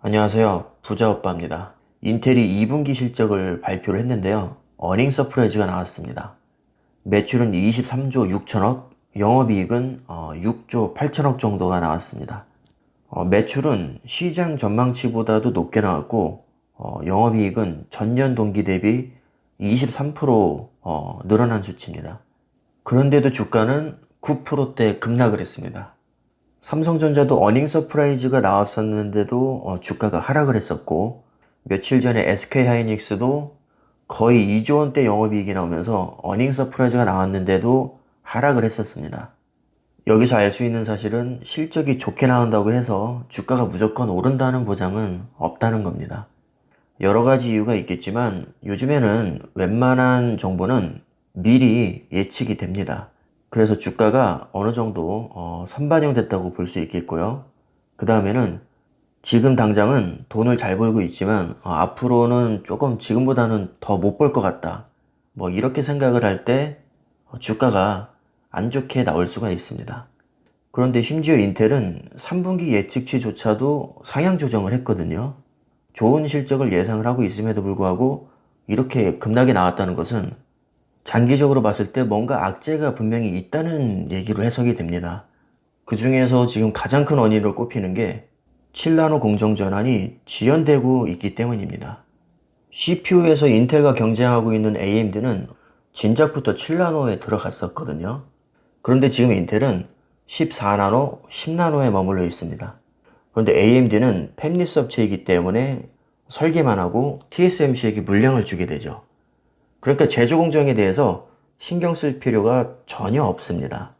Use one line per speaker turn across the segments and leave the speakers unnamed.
안녕하세요. 부자오빠입니다. 인텔이 2분기 실적을 발표를 했는데요. 어닝 서프라이즈가 나왔습니다. 매출은 23조 6천억, 영업이익은 6조 8천억 정도가 나왔습니다. 매출은 시장 전망치보다도 높게 나왔고, 영업이익은 전년 동기 대비 23% 늘어난 수치입니다. 그런데도 주가는 9%대 급락을 했습니다. 삼성전자도 어닝 서프라이즈가 나왔었는데도 주가가 하락을 했었고, 며칠 전에 SK하이닉스도 거의 2조 원대 영업이익이 나오면서 어닝 서프라이즈가 나왔는데도 하락을 했었습니다. 여기서 알 수 있는 사실은 실적이 좋게 나온다고 해서 주가가 무조건 오른다는 보장은 없다는 겁니다. 여러 가지 이유가 있겠지만 요즘에는 웬만한 정보는 미리 예측이 됩니다. 그래서 주가가 어느 정도 선반영됐다고 볼 수 있겠고요. 그 다음에는 지금 당장은 돈을 잘 벌고 있지만 앞으로는 조금 지금보다는 더 못 벌 것 같다. 뭐 이렇게 생각을 할 때 주가가 안 좋게 나올 수가 있습니다. 그런데 심지어 인텔은 3분기 예측치조차도 상향 조정을 했거든요. 좋은 실적을 예상을 하고 있음에도 불구하고 이렇게 급락이 나왔다는 것은 장기적으로 봤을 때 뭔가 악재가 분명히 있다는 얘기로 해석이 됩니다. 그 중에서 지금 가장 큰 원인으로 꼽히는 게 7나노 공정 전환이 지연되고 있기 때문입니다. CPU에서 인텔과 경쟁하고 있는 AMD는 진작부터 7나노에 들어갔었거든요. 그런데 지금 인텔은 14나노, 10나노에 머물러 있습니다. 그런데 AMD는 팹리스 업체이기 때문에 설계만 하고 TSMC에게 물량을 주게 되죠. 그러니까 제조 공정에 대해서 신경 쓸 필요가 전혀 없습니다.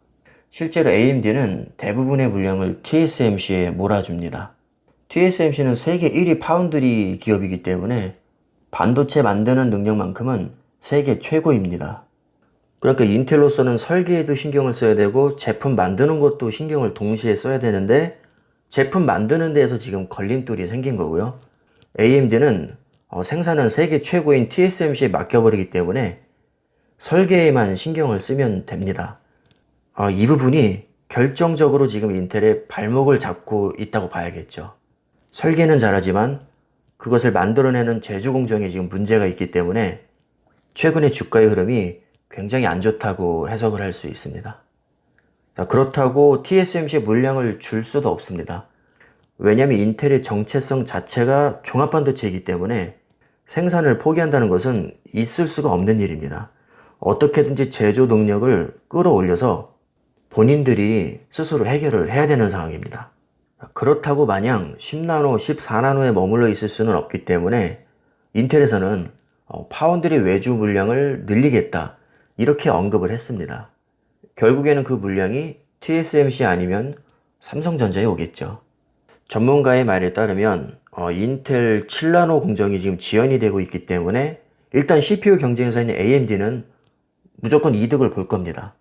실제로 AMD는 대부분의 물량을 TSMC에 몰아줍니다. TSMC는 세계 1위 파운드리 기업이기 때문에 반도체 만드는 능력만큼은 세계 최고입니다. 그러니까 인텔로서는 설계에도 신경을 써야 되고 제품 만드는 것도 신경을 동시에 써야 되는데 제품 만드는 데에서 지금 걸림돌이 생긴 거고요. AMD는 생산은 세계 최고인 TSMC에 맡겨버리기 때문에 설계에만 신경을 쓰면 됩니다. 이 부분이 결정적으로 지금 인텔의 발목을 잡고 있다고 봐야겠죠. 설계는 잘하지만 그것을 만들어내는 제조 공정에 지금 문제가 있기 때문에 최근의 주가의 흐름이 굉장히 안 좋다고 해석을 할 수 있습니다. 그렇다고 TSMC에 물량을 줄 수도 없습니다. 왜냐하면 인텔의 정체성 자체가 종합반도체이기 때문에 생산을 포기한다는 것은 있을 수가 없는 일입니다. 어떻게든지 제조 능력을 끌어올려서 본인들이 스스로 해결을 해야 되는 상황입니다. 그렇다고 마냥 10나노, 14나노에 머물러 있을 수는 없기 때문에 인텔에서는 파운드리 외주 물량을 늘리겠다 이렇게 언급을 했습니다. 결국에는 그 물량이 TSMC 아니면 삼성전자에 오겠죠. 전문가의 말에 따르면 인텔 7나노 공정이 지금 지연이 되고 있기 때문에 일단 CPU 경쟁사인 AMD는 무조건 이득을 볼 겁니다.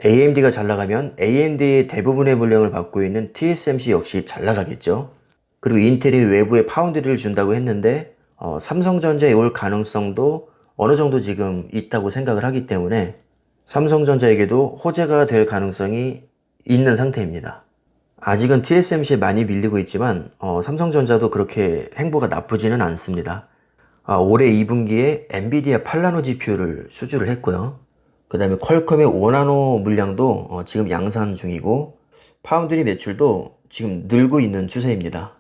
AMD가 잘 나가면 AMD의 대부분의 물량을 받고 있는 TSMC 역시 잘 나가겠죠. 그리고 인텔이 외부에 파운드리를 준다고 했는데 삼성전자에 올 가능성도 어느 정도 지금 있다고 생각을 하기 때문에 삼성전자에게도 호재가 될 가능성이 있는 상태입니다. 아직은 TSMC에 많이 밀리고 있지만 삼성전자도 그렇게 행보가 나쁘지는 않습니다. 올해 2분기에 엔비디아 8나노 GPU를 수주를 했고요. 그 다음에 퀄컴의 5나노 물량도 지금 양산 중이고 파운드리 매출도 지금 늘고 있는 추세입니다.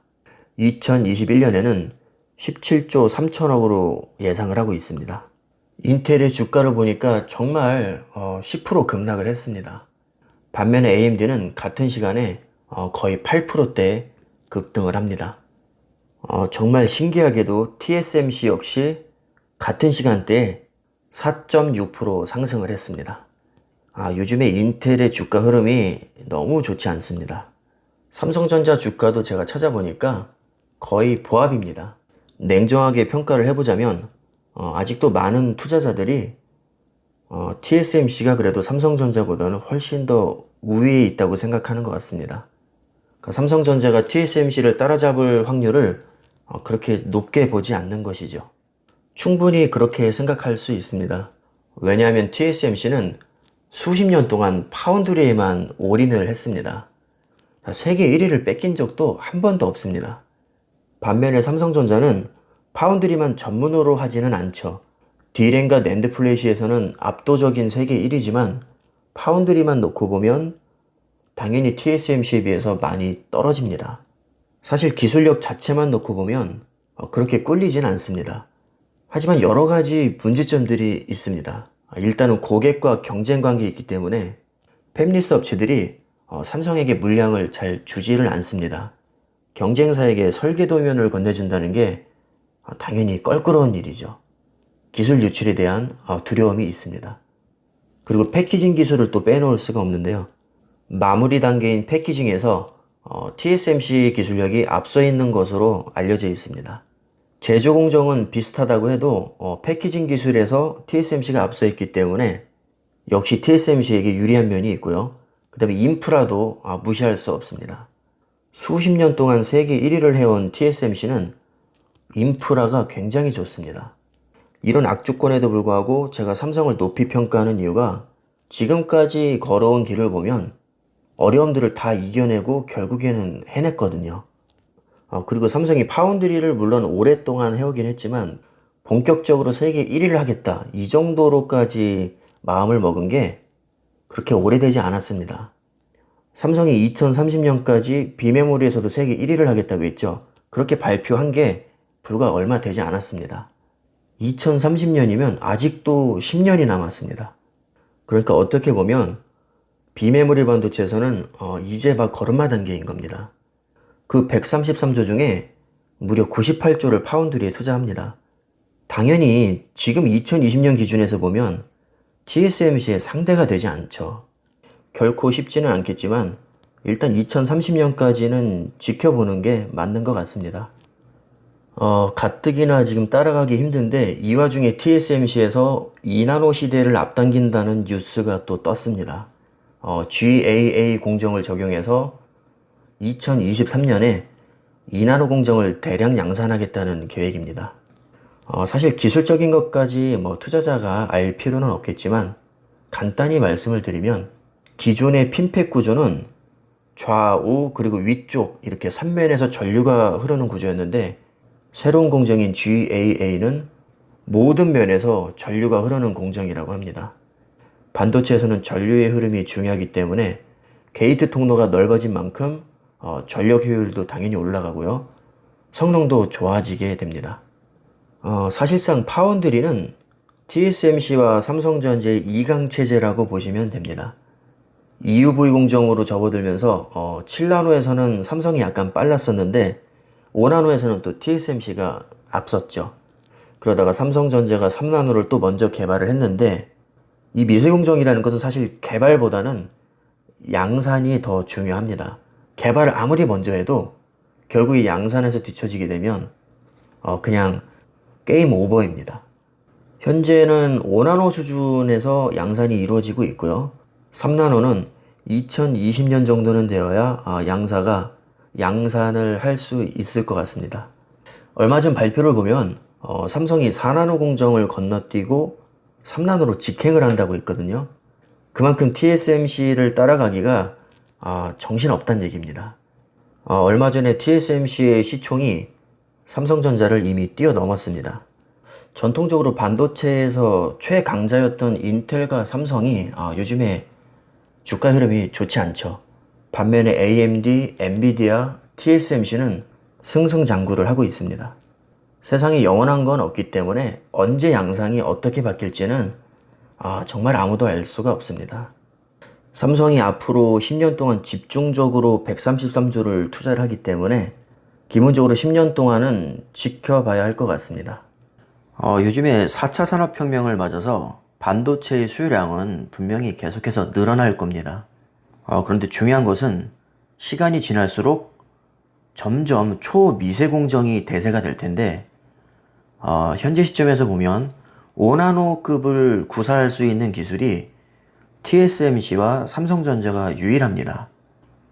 2021년에는 17조 3천억으로 예상을 하고 있습니다. 인텔의 주가를 보니까 정말 10% 급락을 했습니다. 반면에 AMD는 같은 시간에 거의 8%대 급등을 합니다. 정말 신기하게도 TSMC 역시 같은 시간대에 4.6% 상승을 했습니다. 요즘에 인텔의 주가 흐름이 너무 좋지 않습니다. 삼성전자 주가도 제가 찾아보니까 거의 보합입니다. 냉정하게 평가를 해보자면 아직도 많은 투자자들이 TSMC가 그래도 삼성전자보다는 훨씬 더 우위에 있다고 생각하는 것 같습니다. 그러니까 삼성전자가 TSMC를 따라잡을 확률을 그렇게 높게 보지 않는 것이죠. 충분히 그렇게 생각할 수 있습니다. 왜냐하면 TSMC는 수십 년 동안 파운드리에만 올인을 했습니다. 세계 1위를 뺏긴 적도 한 번도 없습니다. 반면에 삼성전자는 파운드리만 전문으로 하지는 않죠. D램과 낸드 플래시에서는 압도적인 세계 1위지만 파운드리만 놓고 보면 당연히 TSMC에 비해서 많이 떨어집니다. 사실 기술력 자체만 놓고 보면 그렇게 꿀리진 않습니다. 하지만 여러 가지 문제점들이 있습니다. 일단은 고객과 경쟁 관계에 있기 때문에 팹리스 업체들이 삼성에게 물량을 잘 주지를 않습니다. 경쟁사에게 설계 도면을 건네준다는 게 당연히 껄끄러운 일이죠. 기술 유출에 대한 두려움이 있습니다. 그리고 패키징 기술을 또 빼놓을 수가 없는데요. 마무리 단계인 패키징에서 TSMC 기술력이 앞서 있는 것으로 알려져 있습니다. 제조 공정은 비슷하다고 해도 패키징 기술에서 TSMC가 앞서 있기 때문에 역시 TSMC에게 유리한 면이 있고요. 그 다음에 인프라도 무시할 수 없습니다. 수십 년 동안 세계 1위를 해온 TSMC는 인프라가 굉장히 좋습니다. 이런 악조건에도 불구하고 제가 삼성을 높이 평가하는 이유가 지금까지 걸어온 길을 보면 어려움들을 다 이겨내고 결국에는 해냈거든요. 그리고 삼성이 파운드리를 물론 오랫동안 해오긴 했지만 본격적으로 세계 1위를 하겠다 이 정도로까지 마음을 먹은 게 그렇게 오래되지 않았습니다. 삼성이 2030년까지 비메모리에서도 세계 1위를 하겠다고 했죠. 그렇게 발표한 게 불과 얼마 되지 않았습니다. 2030년이면 아직도 10년이 남았습니다. 그러니까 어떻게 보면 비메모리 반도체에서는 이제 막 걸음마 단계인 겁니다. 그 133조 중에 무려 98조를 파운드리에 투자합니다. 당연히 지금 2020년 기준에서 보면 TSMC의 상대가 되지 않죠. 결코 쉽지는 않겠지만 일단 2030년까지는 지켜보는 게 맞는 것 같습니다. 가뜩이나 지금 따라가기 힘든데 이 와중에 TSMC에서 2나노 시대를 앞당긴다는 뉴스가 또 떴습니다. GAA 공정을 적용해서 2023년에 2나노 공정을 대량 양산하겠다는 계획입니다. 사실 기술적인 것까지 투자자가 알 필요는 없겠지만 간단히 말씀을 드리면 기존의 핀팩 구조는 좌우 그리고 위쪽 이렇게 3면에서 전류가 흐르는 구조였는데 새로운 공정인 GAA는 모든 면에서 전류가 흐르는 공정이라고 합니다. 반도체에서는 전류의 흐름이 중요하기 때문에 게이트 통로가 넓어진 만큼 전력 효율도 당연히 올라가고요. 성능도 좋아지게 됩니다. 사실상 파운드리는 TSMC와 삼성전자의 2강 체제라고 보시면 됩니다. EUV 공정으로 접어들면서 7나노에서는 삼성이 약간 빨랐었는데 5나노에서는 또 TSMC가 앞섰죠. 그러다가 삼성전자가 3나노를 또 먼저 개발을 했는데 이 미세공정이라는 것은 사실 개발보다는 양산이 더 중요합니다. 개발을 아무리 먼저 해도 결국 이 양산에서 뒤처지게 되면 그냥 게임 오버입니다. 현재는 5나노 수준에서 양산이 이루어지고 있고요. 3나노는 2020년 정도는 되어야 양산을 할 수 있을 것 같습니다. 얼마 전 발표를 보면 삼성이 4나노 공정을 건너뛰고 3나노로 직행을 한다고 했거든요. 그만큼 TSMC를 따라가기가 정신없다는 얘기입니다. 얼마 전에 TSMC의 시총이 삼성전자를 이미 뛰어넘었습니다. 전통적으로 반도체에서 최강자였던 인텔과 삼성이 요즘에 주가 흐름이 좋지 않죠. 반면에 AMD, 엔비디아, TSMC는 승승장구를 하고 있습니다. 세상에 영원한 건 없기 때문에 언제 양상이 어떻게 바뀔지는 정말 아무도 알 수가 없습니다. 삼성이 앞으로 10년 동안 집중적으로 133조를 투자를 하기 때문에 기본적으로 10년 동안은 지켜봐야 할 것 같습니다. 요즘에 4차 산업혁명을 맞아서 반도체의 수요량은 분명히 계속해서 늘어날 겁니다. 그런데 중요한 것은 시간이 지날수록 점점 초미세 공정이 대세가 될 텐데 현재 시점에서 보면 5나노급을 구사할 수 있는 기술이 TSMC와 삼성전자가 유일합니다.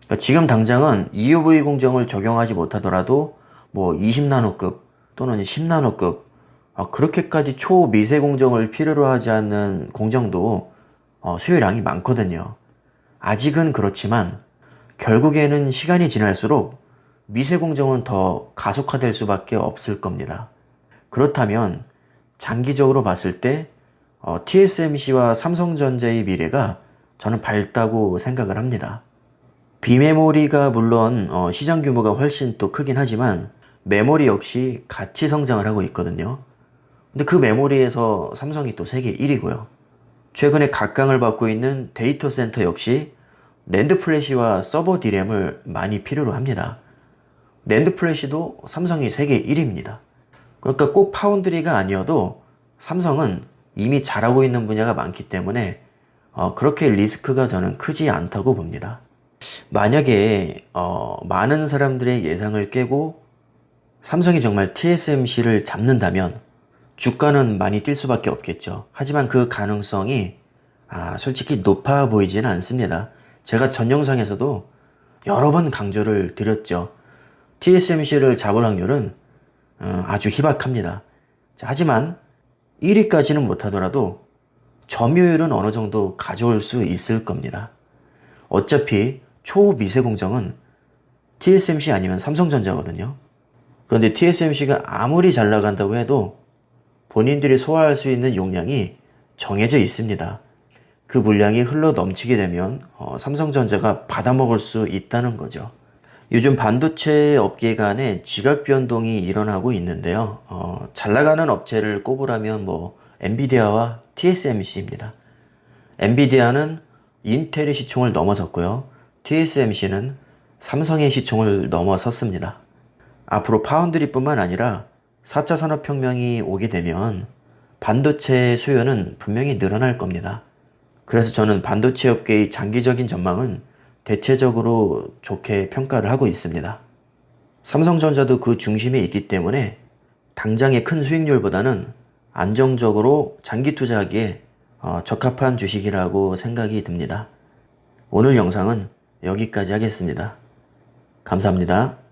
그러니까 지금 당장은 EUV 공정을 적용하지 못하더라도 20나노급 또는 10나노급 그렇게까지 초미세 공정을 필요로 하지 않는 공정도 수요량이 많거든요. 아직은 그렇지만 결국에는 시간이 지날수록 미세공정은 더 가속화될 수밖에 없을 겁니다. 그렇다면 장기적으로 봤을 때 TSMC와 삼성전자의 미래가 저는 밝다고 생각을 합니다. 비메모리가 물론 시장 규모가 훨씬 또 크긴 하지만 메모리 역시 같이 성장을 하고 있거든요. 근데 그 메모리에서 삼성이 또 세계 1위고요. 최근에 각광을 받고 있는 데이터 센터 역시 낸드 플래시와 서버 D램을 많이 필요로 합니다. 낸드 플래시도 삼성이 세계 1위입니다. 그러니까 꼭 파운드리가 아니어도 삼성은 이미 잘하고 있는 분야가 많기 때문에 그렇게 리스크가 저는 크지 않다고 봅니다. 만약에 많은 사람들의 예상을 깨고 삼성이 정말 TSMC를 잡는다면 주가는 많이 뛸 수밖에 없겠죠. 하지만 그 가능성이 솔직히 높아 보이지는 않습니다. 제가 전 영상에서도 여러 번 강조를 드렸죠. TSMC를 잡을 확률은 아주 희박합니다. 자, 하지만 1위까지는 못하더라도 점유율은 어느 정도 가져올 수 있을 겁니다. 어차피 초미세공정은 TSMC 아니면 삼성전자거든요. 그런데 TSMC가 아무리 잘 나간다고 해도 본인들이 소화할 수 있는 용량이 정해져 있습니다. 그 물량이 흘러 넘치게 되면 삼성전자가 받아먹을 수 있다는 거죠. 요즘 반도체 업계 간에 지각 변동이 일어나고 있는데요. 잘 나가는 업체를 꼽으라면 엔비디아와 TSMC입니다. 엔비디아는 인텔의 시총을 넘어섰고요. TSMC는 삼성의 시총을 넘어섰습니다. 앞으로 파운드리뿐만 아니라 4차 산업혁명이 오게 되면 반도체 수요는 분명히 늘어날 겁니다. 그래서 저는 반도체 업계의 장기적인 전망은 대체적으로 좋게 평가를 하고 있습니다. 삼성전자도 그 중심에 있기 때문에 당장의 큰 수익률보다는 안정적으로 장기 투자하기에 적합한 주식이라고 생각이 듭니다. 오늘 영상은 여기까지 하겠습니다. 감사합니다.